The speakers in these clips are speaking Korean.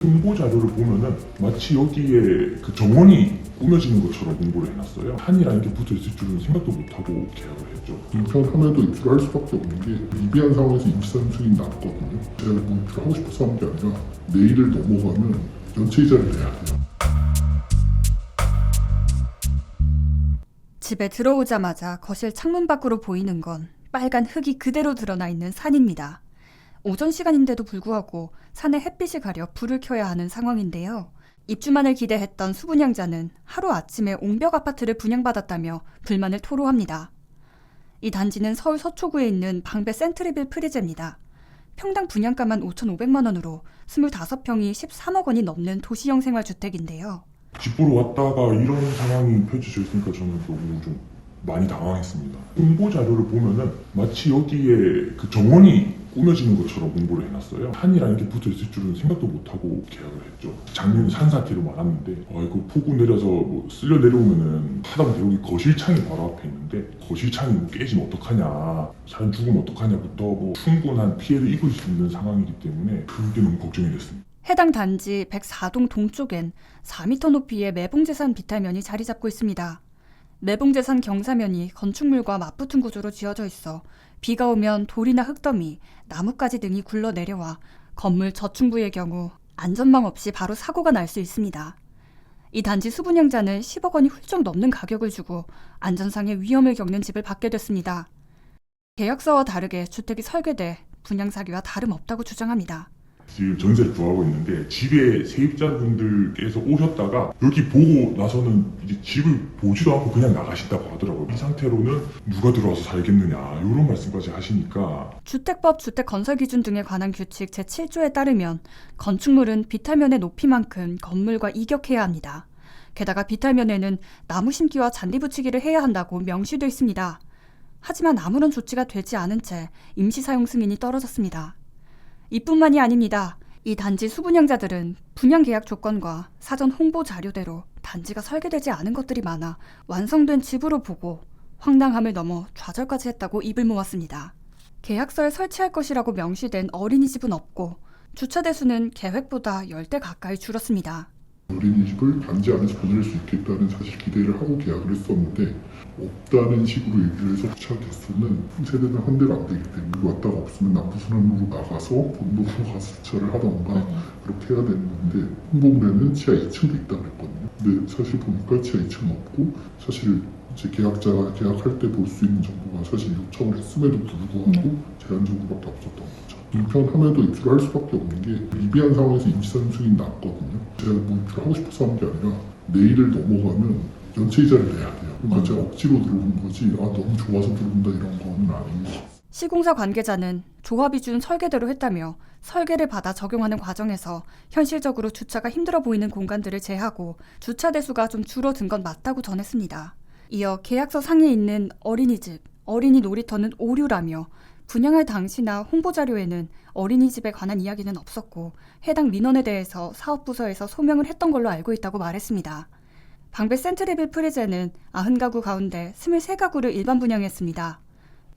홍보 자료를 보면은 마치 여기에 그 정원이 꾸며지는 것처럼 홍보를 해놨어요. 한이라는 게 붙어있을 줄은 생각도 못하고 계약을 했죠. 인편하면도 입주를 할 수밖에 없는 게 미비한 상황에서 임시상승이 났거든요. 제가 뭐 입주를 하고 싶어서 한 게 아니라 내일을 넘어가면 연체이자를 내야 돼요. 집에 들어오자마자 거실 창문 밖으로 보이는 건 빨간 흙이 그대로 드러나 있는 산입니다. 오전 시간인데도 불구하고 산에 햇빛이 가려 불을 켜야 하는 상황인데요. 입주만을 기대했던 수분양자는 하루아침에 옹벽 아파트를 분양받았다며 불만을 토로합니다. 이 단지는 서울 서초구에 있는 방배 센트리빌 프리즈입니다. 평당 분양가만 5,500만 원으로 25평이 13억 원이 넘는 도시형 생활주택인데요. 집 보러 왔다가 이런 상황이 펼쳐져 있으니까 저는 너무 좀 많이 당황했습니다. 홍보 자료를 보면은 마치 여기에 그 정원이 꾸며지는 것처럼 홍보를 해놨어요. 한이라는 게 붙어있을 줄은 생각도 못하고 계약을 했죠. 작년에 산사태로 많았는데 이거 폭우 내려서 뭐 쓸려 내려오면은 하다못해 여기 거실 창이 바로 앞에 있는데 거실 창이 뭐 깨지면 어떡하냐, 사람 죽으면 어떡하냐부터 뭐 충분한 피해를 입을 수 있는 상황이기 때문에 그게 너무 걱정이 됐습니다. 해당 단지 104동 동쪽엔 4m 높이의 매봉재산 비탈면이 자리 잡고 있습니다. 매봉재산 경사면이 건축물과 맞붙은 구조로 지어져 있어 비가 오면 돌이나 흙더미, 나뭇가지 등이 굴러 내려와 건물 저층부의 경우 안전망 없이 바로 사고가 날 수 있습니다. 이 단지 수분양자는 10억 원이 훌쩍 넘는 가격을 주고 안전상의 위험을 겪는 집을 받게 됐습니다. 계약서와 다르게 주택이 설계돼 분양 사기와 다름없다고 주장합니다. 지금 전세를 구하고 있는데 집에 세입자분들께서 오셨다가 여기 보고 나서는 이제 집을 보지도 않고 그냥 나가신다고 하더라고요. 이 상태로는 누가 들어와서 살겠느냐 이런 말씀까지 하시니까. 주택법 주택건설기준 등에 관한 규칙 제7조에 따르면 건축물은 비탈면의 높이만큼 건물과 이격해야 합니다. 게다가 비탈면에는 나무 심기와 잔디 붙이기를 해야 한다고 명시되어 있습니다. 하지만 아무런 조치가 되지 않은 채 임시사용 승인이 떨어졌습니다. 이뿐만이 아닙니다. 이 단지 수분양자들은 분양 계약 조건과 사전 홍보 자료대로 단지가 설계되지 않은 것들이 많아 완성된 집으로 보고 황당함을 넘어 좌절까지 했다고 입을 모았습니다. 계약서에 설치할 것이라고 명시된 어린이집은 없고 주차 대수는 계획보다 10대 가까이 줄었습니다. 어린이집을 단지 안에서 보낼 수 있겠다는 사실 기대를 하고 계약을 했었는데 없다는 식으로 얘기를 해서 주차 개수는 세대당 한 대가 안 되기 때문에 왔다가 없으면 남부순환으로 나가서 본도로 가서 주차를 하던가 그렇게 해야 되는 건데 홍보물에는 지하 2층도 있다고 했거든요. 근데 사실 보니까 지하 2층은 없고 사실 이제 계약자가 계약할 때 볼 수 있는 정보가 사실 요청을 했음에도 불구하고 제한 정보밖에 없었던 거죠. 인편하면도 입주를 할 수밖에 없는 게 미비한 상황에서 임시상승이 났거든요. 제가 뭐 입주를 하고 싶어서 한 게 아니라 내일을 넘어가면 연체이자를 내야 돼요. 그러니까 제가 억지로 들어온 거지 너무 좋아서 들어온다 이런 거는 아니에요. 시공사 관계자는 조합이 준 설계대로 했다며 설계를 받아 적용하는 과정에서 현실적으로 주차가 힘들어 보이는 공간들을 제하고 주차 대수가 좀 줄어든 건 맞다고 전했습니다. 이어 계약서 상에 있는 어린이집, 어린이 놀이터는 오류라며 분양할 당시나 홍보자료에는 어린이집에 관한 이야기는 없었고 해당 민원에 대해서 사업부서에서 소명을 했던 걸로 알고 있다고 말했습니다. 방배 센트리빌 프리즈는 90가구 가운데 23가구를 일반 분양했습니다.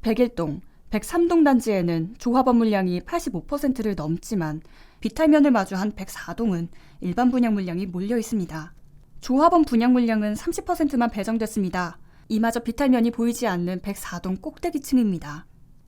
101동, 103동 단지에는 조합원 물량이 85%를 넘지만 비탈면을 마주한 104동은 일반 분양 물량이 몰려 있습니다. 조합원 분양 물량은 30%만 배정됐습니다. 이마저 비탈면이 보이지 않는 104동 꼭대기층입니다.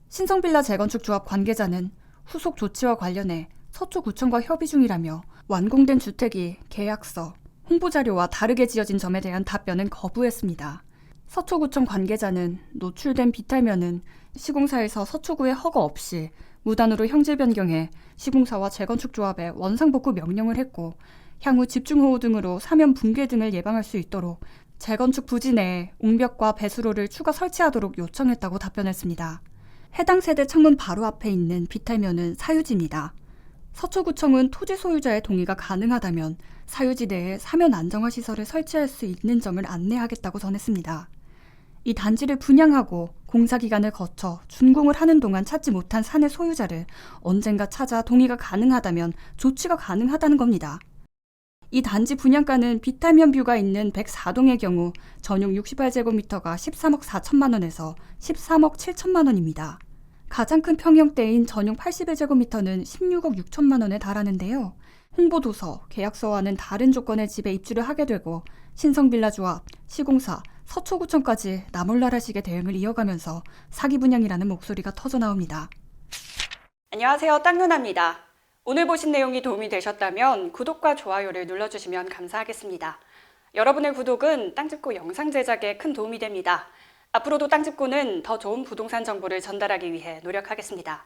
신성빌라 재건축 조합 관계자는 후속 조치와 관련해 서초구청과 협의 중이라며 완공된 주택이 계약서, 홍보자료와 다르게 지어진 점에 대한 답변은 거부했습니다. 서초구청 관계자는 노출된 비탈면은 시공사에서 서초구의 허가 없이 무단으로 형질 변경해 시공사와 재건축조합에 원상복구 명령을 했고 향후 집중호우 등으로 사면 붕괴 등을 예방할 수 있도록 재건축 부지 내에 옹벽과 배수로를 추가 설치하도록 요청했다고 답변했습니다. 해당 세대 창문 바로 앞에 있는 비탈면은 사유지입니다. 서초구청은 토지 소유자의 동의가 가능하다면 사유지 내에 사면 안정화 시설을 설치할 수 있는 점을 안내하겠다고 전했습니다. 이 단지를 분양하고 공사 기간을 거쳐 준공을 하는 동안 찾지 못한 산의 소유자를 언젠가 찾아 동의가 가능하다면 조치가 가능하다는 겁니다. 이 단지 분양가는 비탈면 뷰가 있는 104동의 경우 전용 68제곱미터가 13억 4천만 원에서 13억 7천만 원입니다. 가장 큰 평형대인 전용 81제곱미터는 16억 6천만 원에 달하는데요. 홍보도서, 계약서와는 다른 조건의 집에 입주를 하게 되고 신성빌라조합, 시공사, 서초구청까지 나몰라라식의 대응을 이어가면서 사기 분양이라는 목소리가 터져나옵니다. 안녕하세요. 땅누나입니다. 오늘 보신 내용이 도움이 되셨다면 구독과 좋아요를 눌러주시면 감사하겠습니다. 여러분의 구독은 땅짚고 영상 제작에 큰 도움이 됩니다. 앞으로도 땅짚고는 더 좋은 부동산 정보를 전달하기 위해 노력하겠습니다.